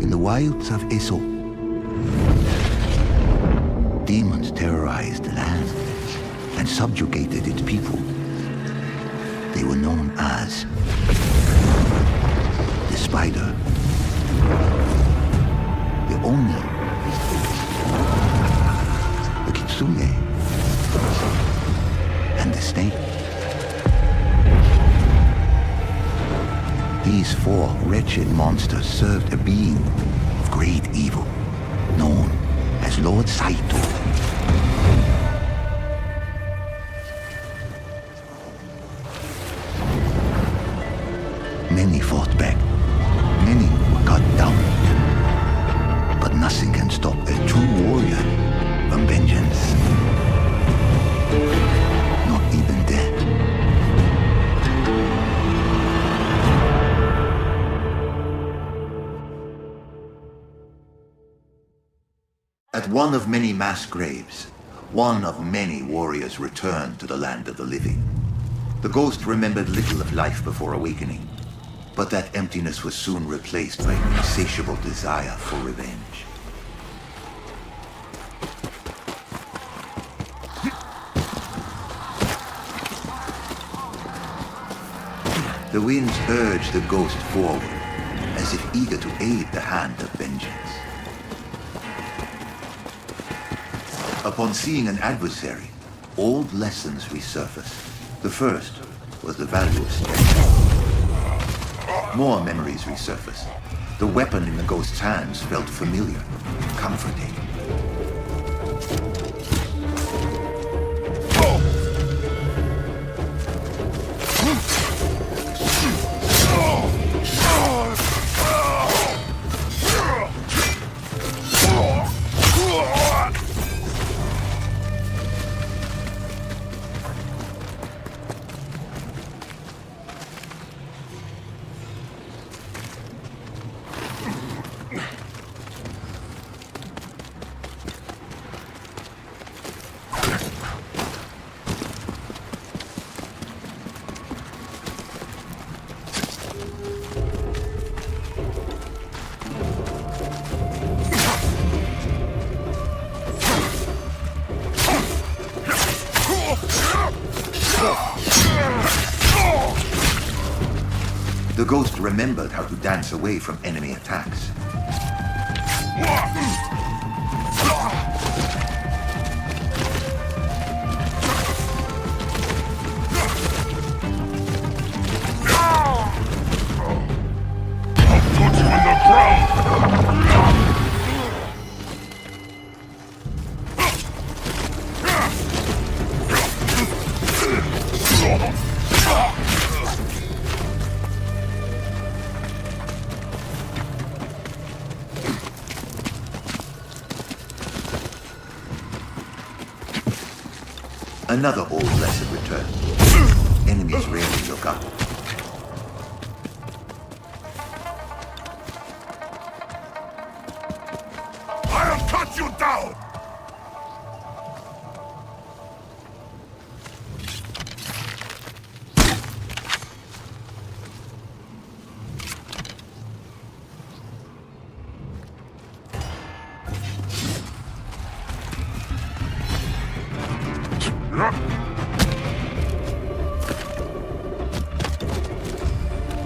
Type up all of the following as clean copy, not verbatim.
in the wilds of Eso. Demons terrorized the land and subjugated its people. They were known as the Spider, the Oni, the Kitsune, and the Snake. These four wretched monsters served a being of great evil, known as Lord Saito. Many fought back, many were cut down, but nothing can stop a true warrior from vengeance. Not even death. At one of many mass graves, one of many warriors returned to the land of the living. The ghost remembered little of life before awakening, but that emptiness was soon replaced by an insatiable desire for revenge. The winds urged the ghost forward, as if eager to aid the hand of vengeance. Upon seeing an adversary, old lessons resurfaced. The first was the value of strength. More memories resurfaced. The weapon in the ghost's hands felt familiar, comforting. The ghost remembered how to dance away from enemy attacks. Another old lesson returned. Enemies rarely look up. I'll cut you down!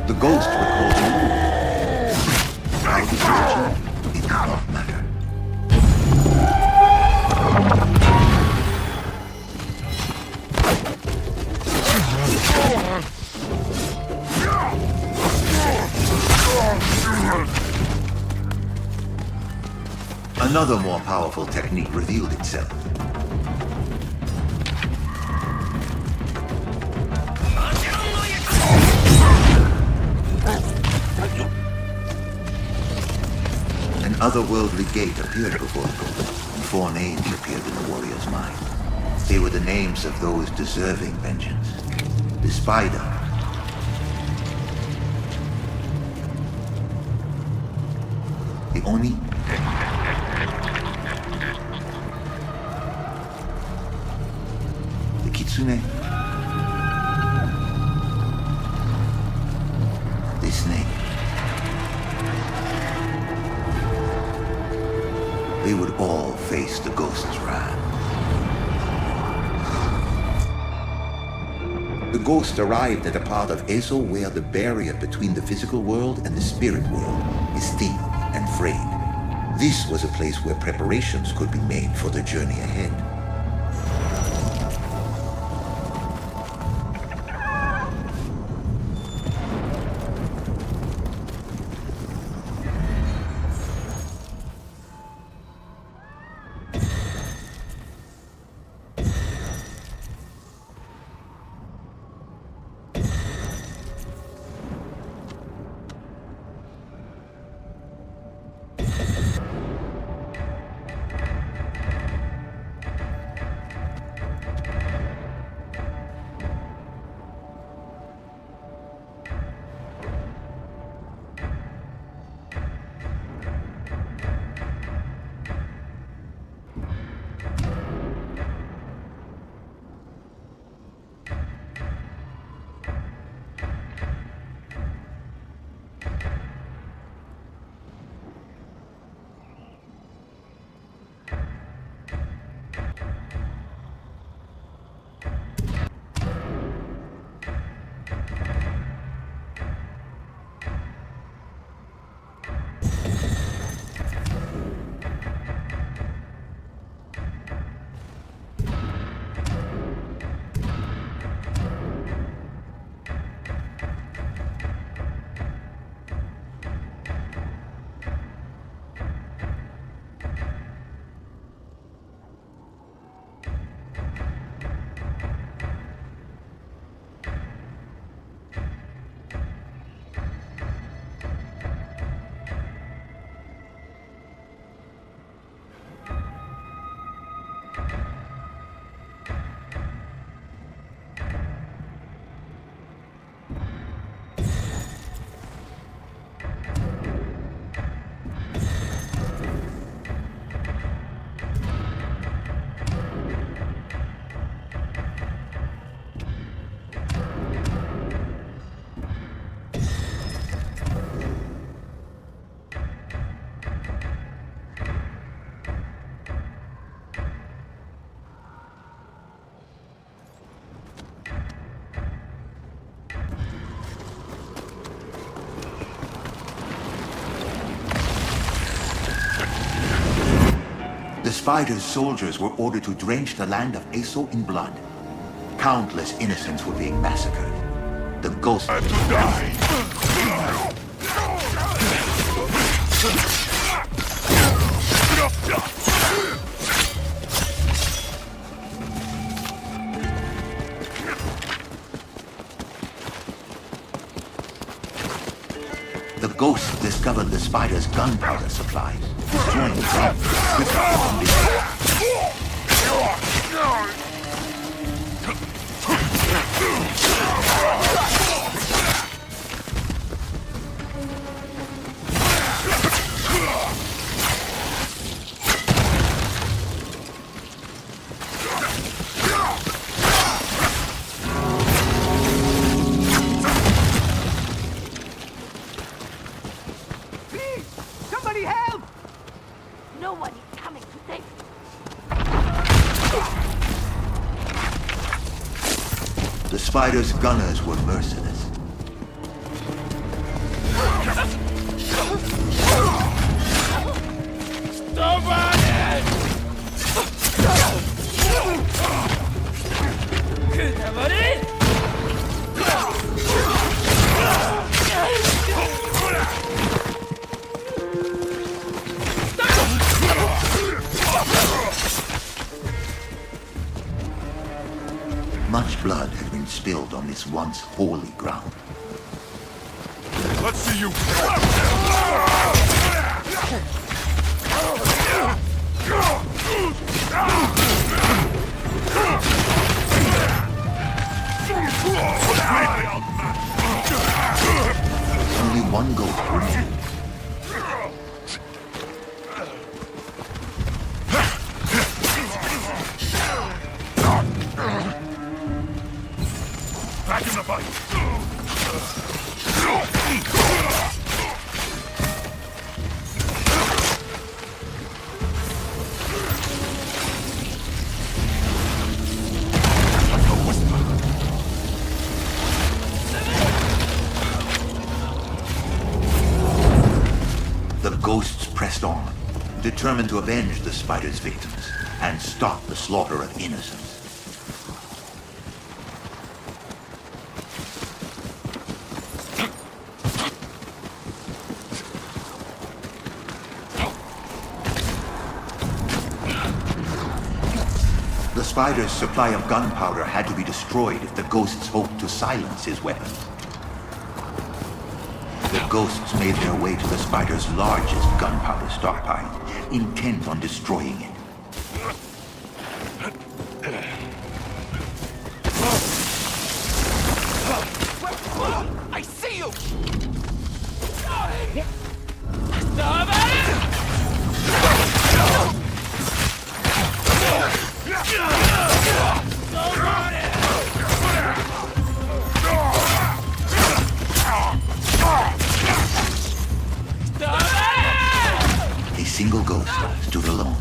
The ghost recalled how the origin did not matter. Another more powerful technique revealed itself. An otherworldly gate appeared before the ghost, and four names appeared in the warrior's mind. They were the names of those deserving vengeance. The Spider, the Oni, the Kitsune, the Snake. they would all face the ghost's wrath. The ghost arrived at a part of Eso where the barrier between the physical world and the spirit world is thin and frayed. This was a place where preparations could be made for the journey ahead. The spider's soldiers were ordered to drench the land of Eso in blood. Countless innocents were being massacred. The ghost Time to die! The ghost discovered the spider's gunpowder supplies, destroying the ground without condition. Somebody help! Nobody's coming to save me. The spider's gunners were merciless. Much blood had been spilled on this once holy ground. Let's see you! Only one ghost remained. Back in the fight! ghosts pressed on, determined to avenge the spider's victims and stop the slaughter of innocents. The spider's supply of gunpowder had to be destroyed if the ghosts hoped to silence his weapons. The ghosts made their way to the spider's largest gunpowder stockpile, intent on destroying it. I see you! A single ghost stood alone.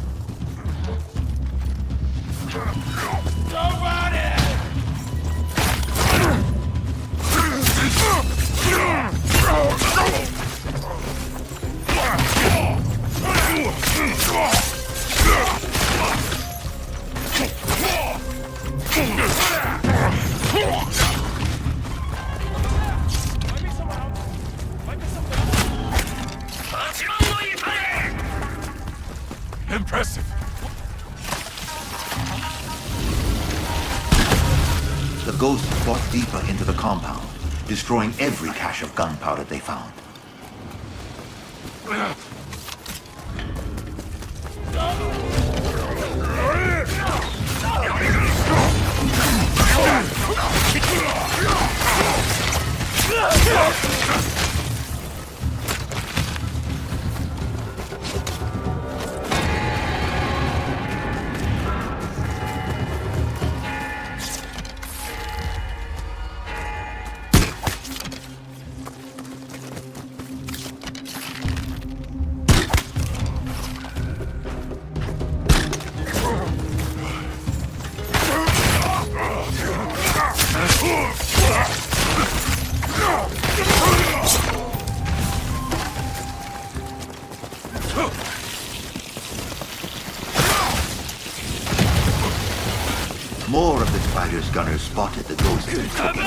Impressive. The ghosts fought deeper into the compound, destroying every cache of gunpowder they found. More of the spider's gunners spotted the ghosts and took it.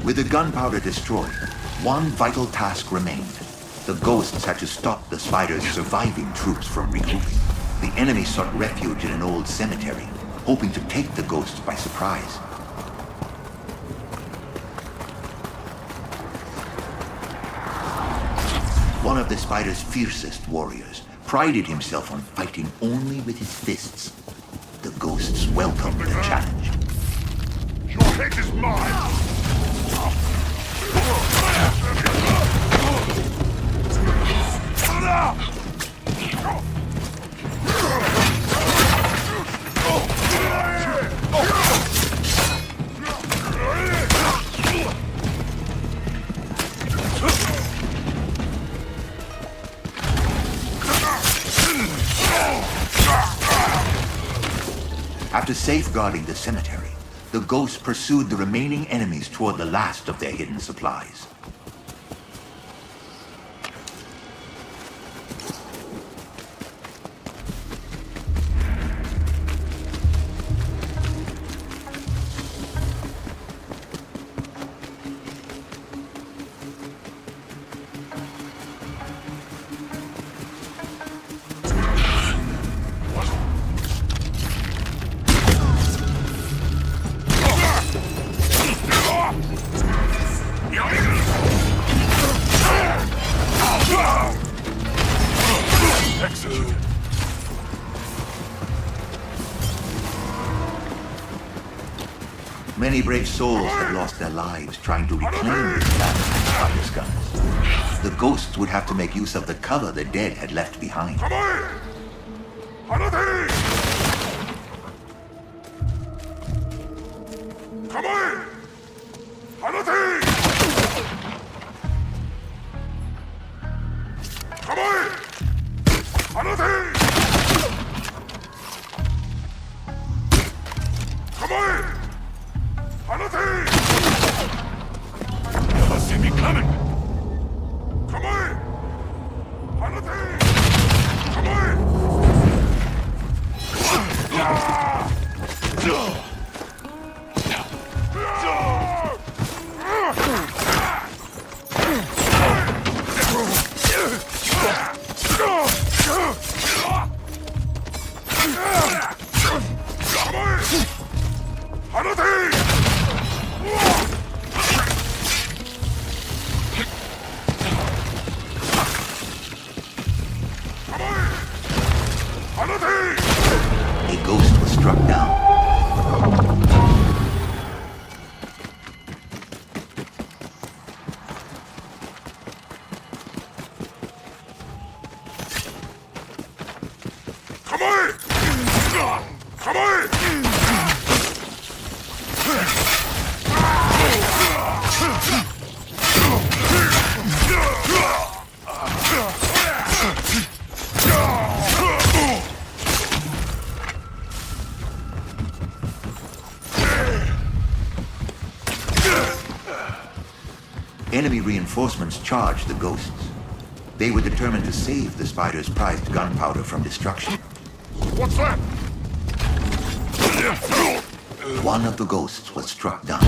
With the gunpowder destroyed, one vital task remained. The ghosts had to stop the spider's surviving troops from regrouping. The enemy sought refuge in an old cemetery, hoping to take the ghosts by surprise. One of the spider's fiercest warriors prided himself on fighting only with his fists. The ghosts welcomed the challenge. Your head is mine! After safeguarding the cemetery, the ghosts pursued the remaining enemies toward the last of their hidden supplies. Yeah. Many brave souls had lost their lives trying to reclaim this land from spider scums. The ghosts would have to make use of the cover the dead had left behind. Never see me coming! A ghost was struck down. Enemy reinforcements charged the ghosts. They were determined to save the spider's prized gunpowder from destruction. What's that? One of the ghosts was struck down.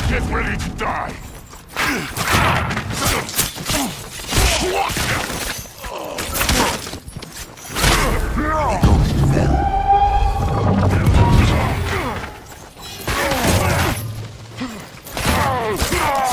Get ready to die! A ghost fell. I see you there!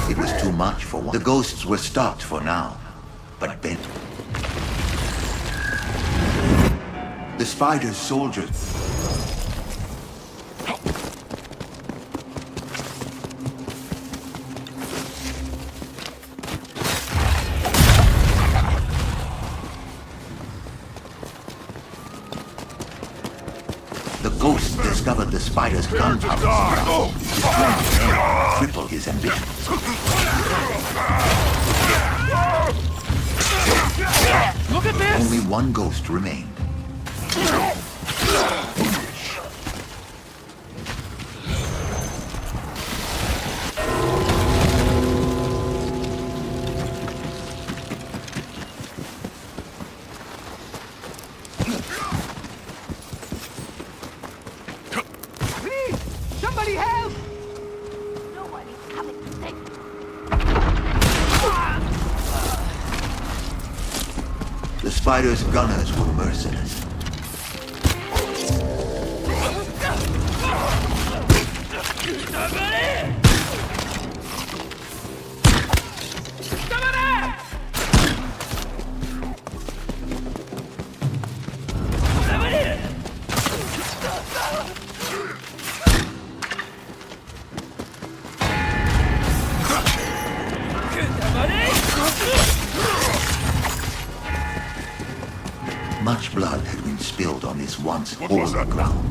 It was too much for one. The ghosts were stopped for now, but bent. The spider's soldiers. The ghosts discovered the spider's gunpowder. Crippled his ambition. Look at this! Only one ghost remained. Please! Somebody help! Nobody's coming to save me. spider's gunners were merciless. Much blood had been spilled on this once holy was that? ground.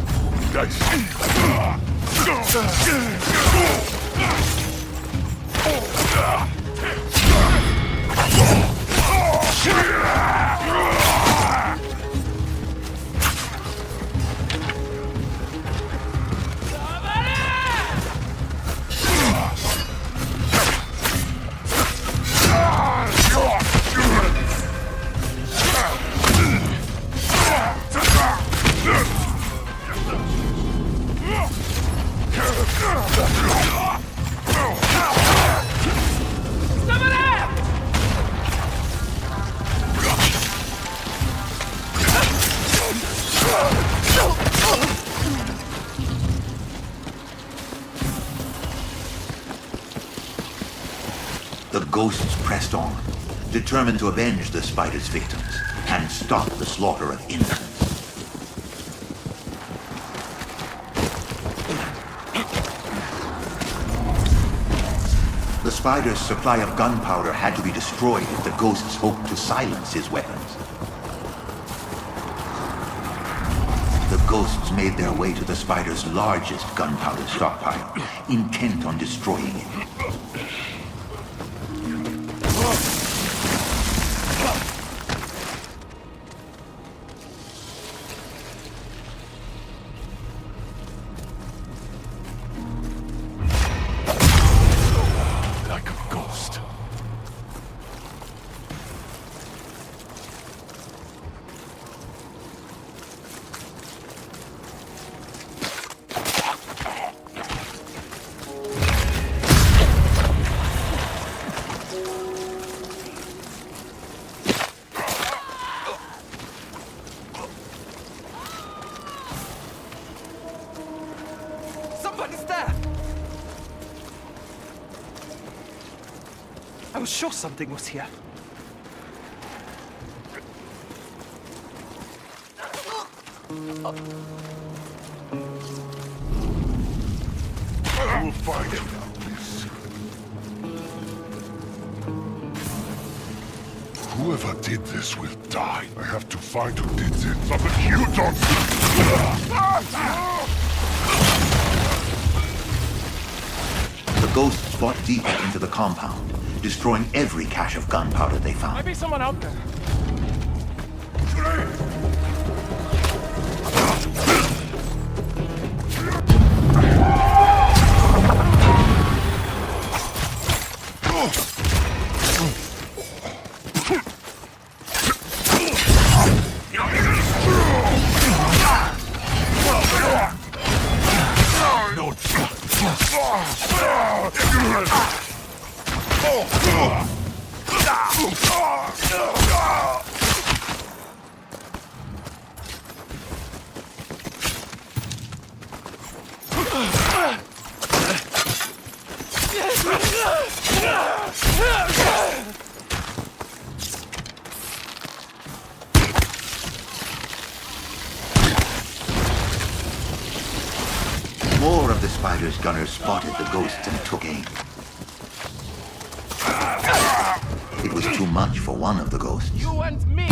The ghosts pressed on, determined to avenge the spider's victims and stop the slaughter of innocents. The spider's supply of gunpowder had to be destroyed if the ghosts hoped to silence his weapons. The ghosts made their way to the spider's largest gunpowder stockpile, intent on destroying it. Like a ghost. Somebody's there! I was sure something was here. I will find him. Whoever did this will die. I have to find who did it. Something you don't. The ghosts fought deeper into the compound, destroying every cache of gunpowder they found. Might be someone out there. More of the spider's gunners spotted the ghosts and took aim. It was too much for one of the ghosts. You and me!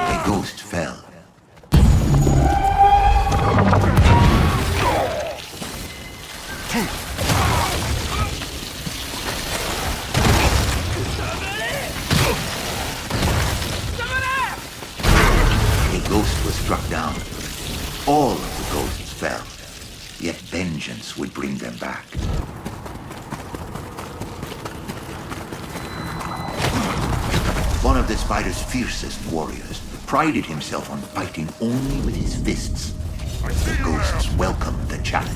A ghost fell. ghost was struck down. All of the ghosts fell, yet vengeance would bring them back. One of the spider's fiercest warriors prided himself on fighting only with his fists. The ghosts welcomed the challenge.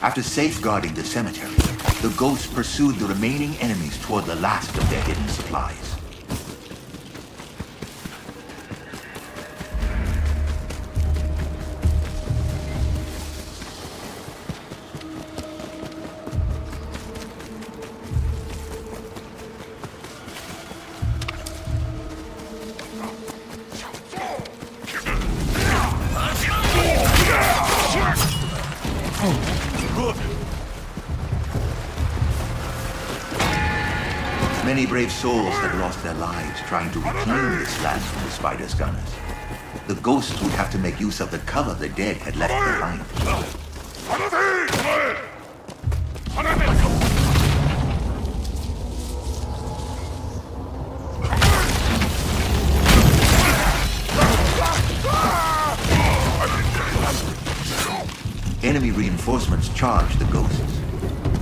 After safeguarding the cemetery, the ghosts pursued the remaining enemies toward the last of their hidden supplies. Many brave souls had lost their lives trying to reclaim this land from the spider's gunners. The ghosts would have to make use of the cover the dead had left behind. Enemy reinforcements charged the ghosts.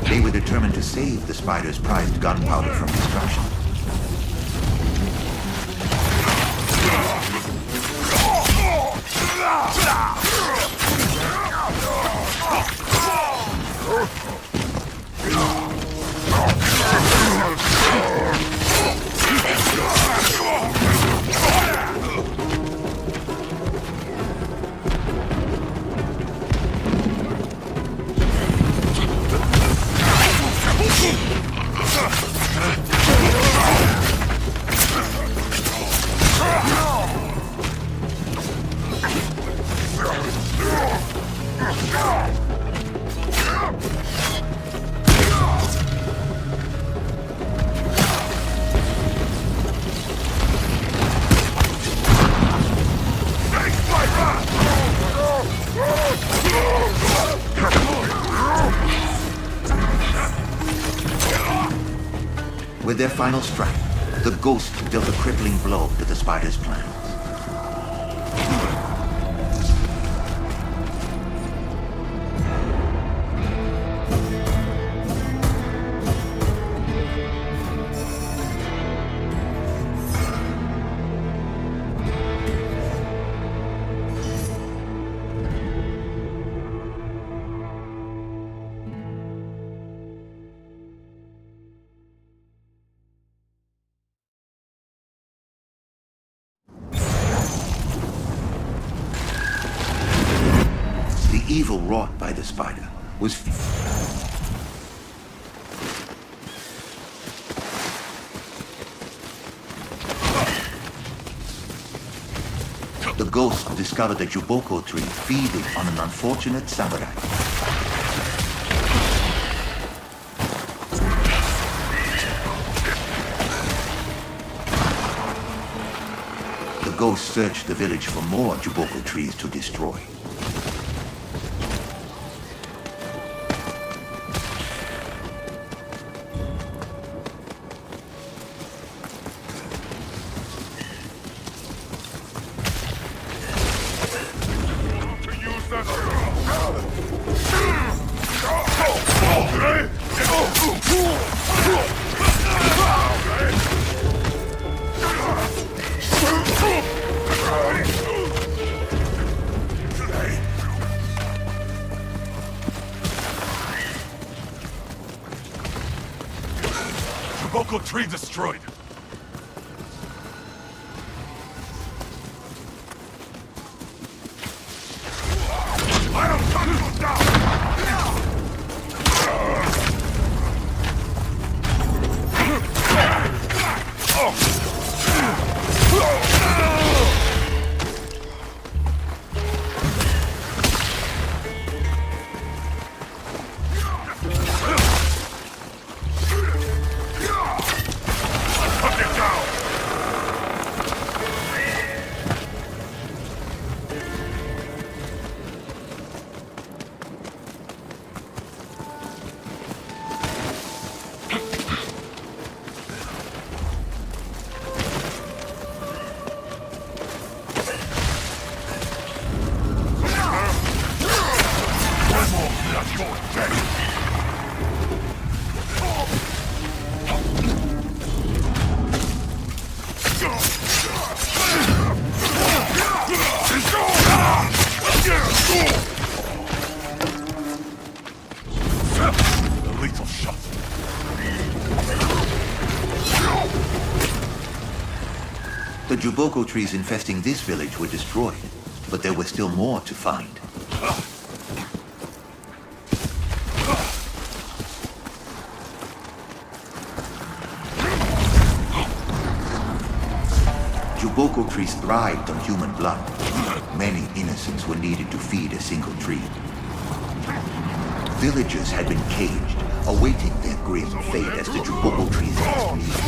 They were determined to save the spider's prized gunpowder from destruction. With their final strike, the ghost dealt a crippling blow to the spider's plans. The evil wrought by the spider was the ghost discovered the Juboko tree feeding on an unfortunate samurai. The ghost searched the village for more Juboko trees to destroy. Juboko tree destroyed. Juboko trees infesting this village were destroyed, but there was still more to find. Juboko trees thrived on human blood. Many innocents were needed to feed a single tree. Villagers had been caged, awaiting their grim fate as the Juboko trees ate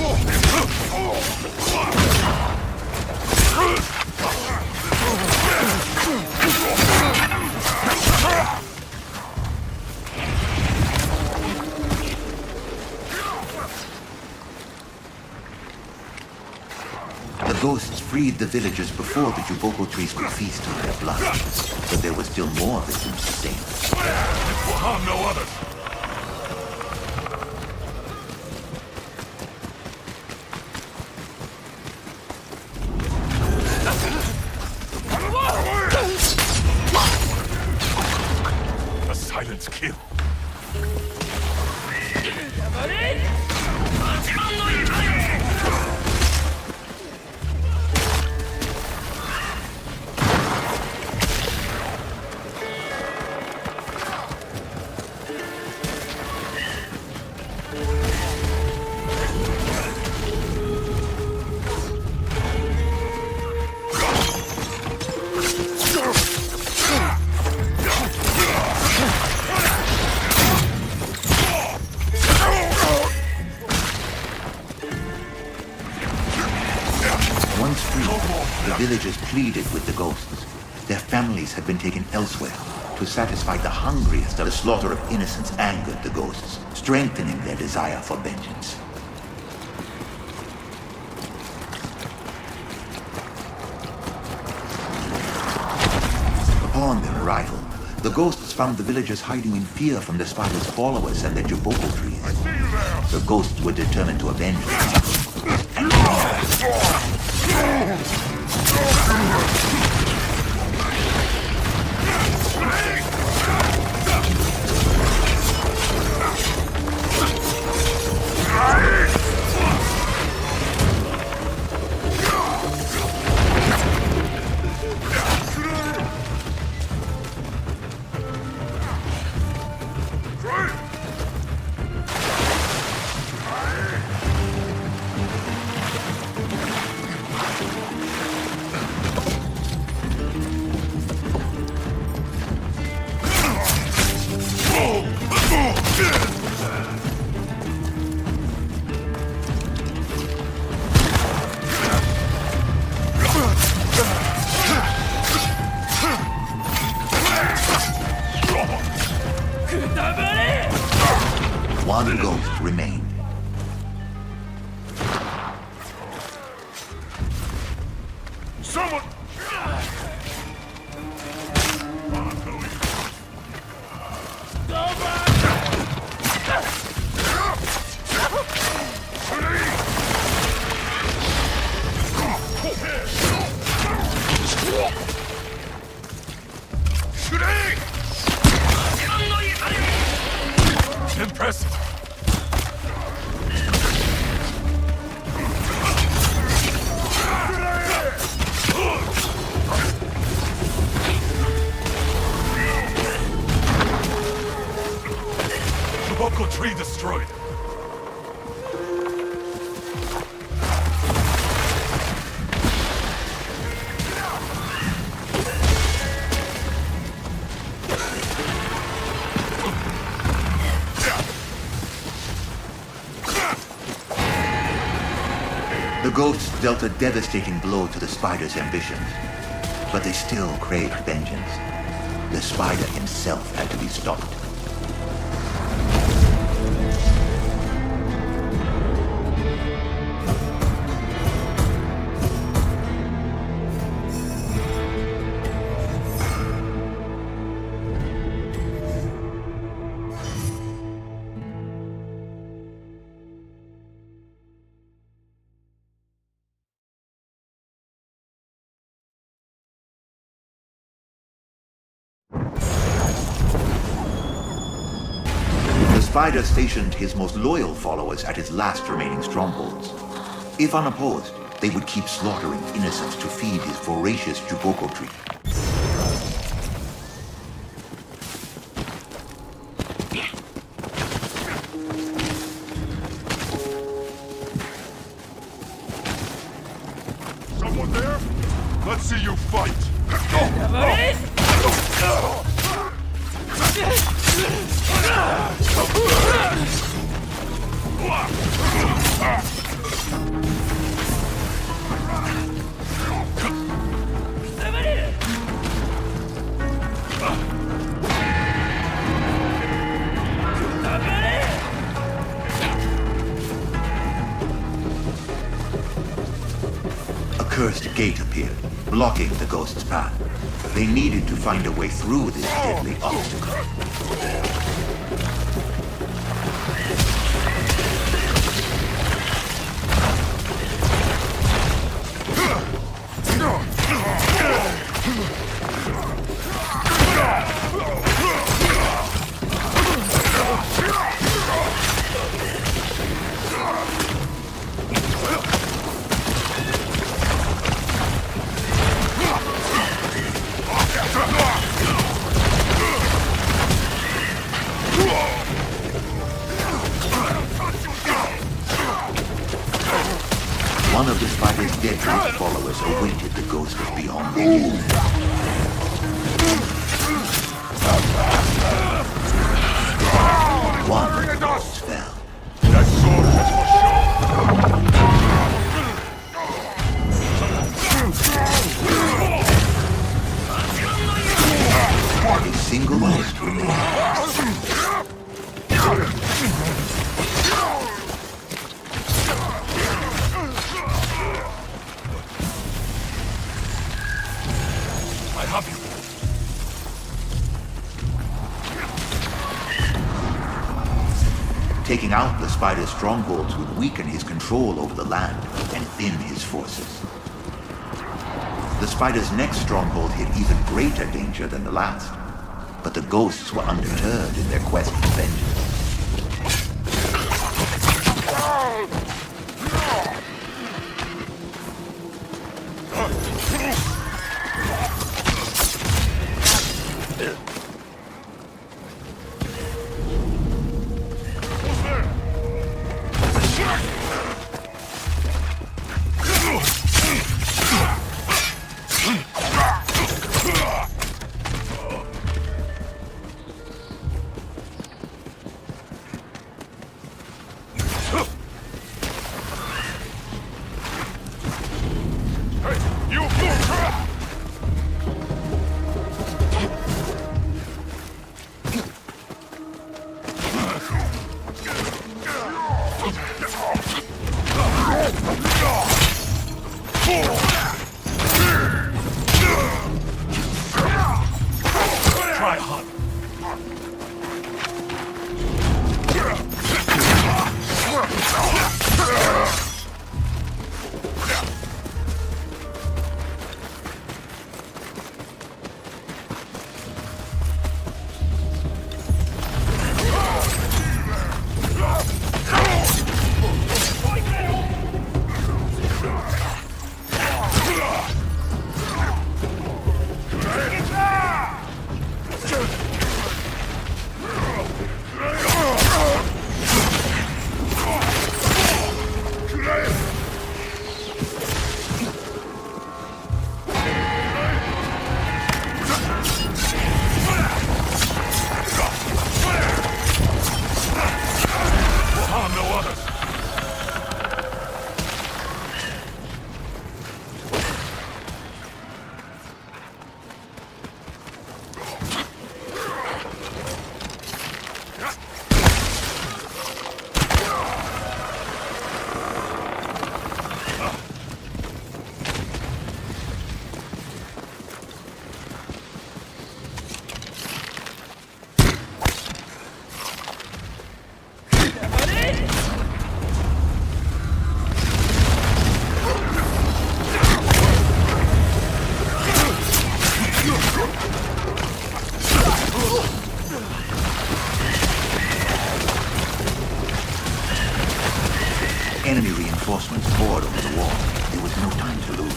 The ghosts freed the villagers before the Juboko trees could feast on their blood, but there were still more victims to save. It will harm no others. A silent kill. Once free, the villagers pleaded with the ghosts. Their families had been taken elsewhere to satisfy the hungriest. The slaughter of innocents angered the ghosts, strengthening their desire for vengeance. Upon their arrival, the ghosts found the villagers hiding in fear from the spider's followers and their Juboko trees. The ghosts were determined to avenge them. One ghost remained. Someone! Impressive. Juboko tree destroyed. The ghosts dealt a devastating blow to the spider's ambitions, but they still craved vengeance. The spider himself had to be stopped. The spider stationed his most loyal followers at his last remaining strongholds. If unopposed, they would keep slaughtering innocents to feed his voracious Juboko tree. Someone there? Let's see you fight! A cursed gate appeared, blocking the ghost's path. They needed to find a way through this deadly obstacle. One of the spider's deadly followers awaited the ghost of beyond legends. One of the ghosts fell. That sword is for A single ghost remained. I have you. Taking out the spider's strongholds would weaken his control over the land and thin his forces. The spider's next stronghold hid even greater danger than the last, but the ghosts were undeterred in their quest for vengeance. Try hard. Enemy reinforcements poured over the wall. It was was no time to lose.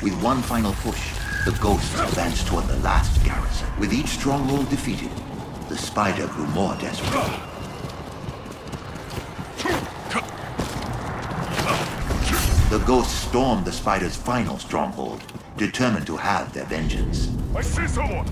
With one final push, the ghosts advanced toward the last garrison. With each stronghold defeated, the spider grew more desperate. The ghosts stormed the spider's final stronghold, determined to have their vengeance. I see someone!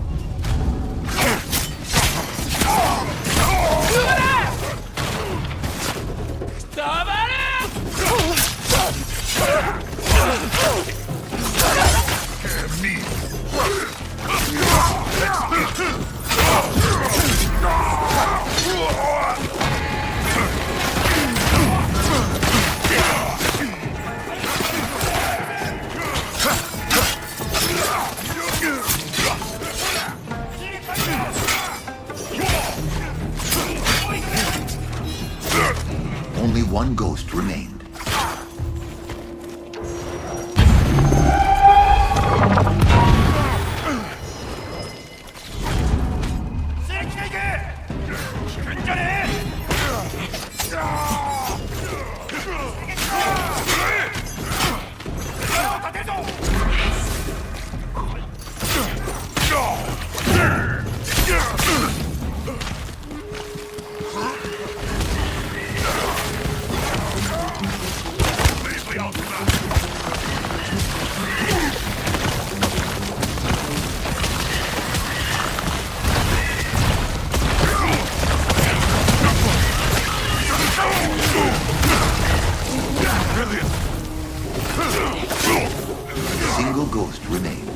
Only one ghost remained. A single ghost remained.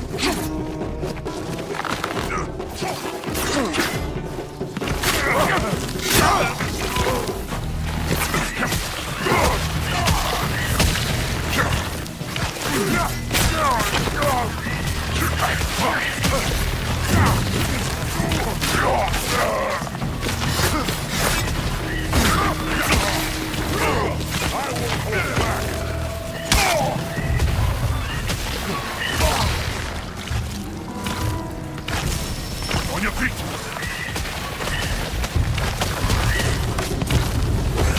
On your feet!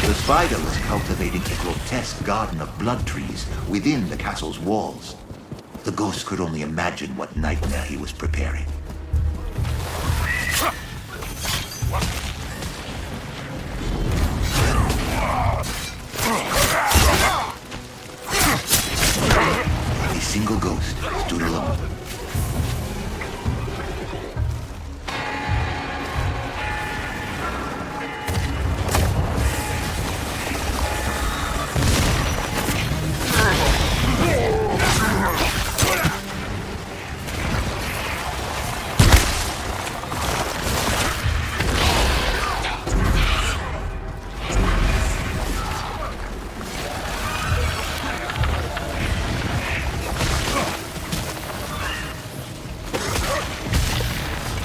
The spider was cultivating a grotesque garden of blood trees within the castle's walls. The ghost could only imagine what nightmare he was preparing. A single ghost stood alone.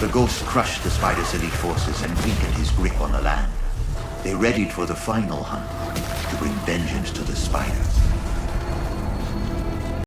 The ghosts crushed the spider's elite forces and weakened his grip on the land. They readied for the final hunt to bring vengeance to the spider.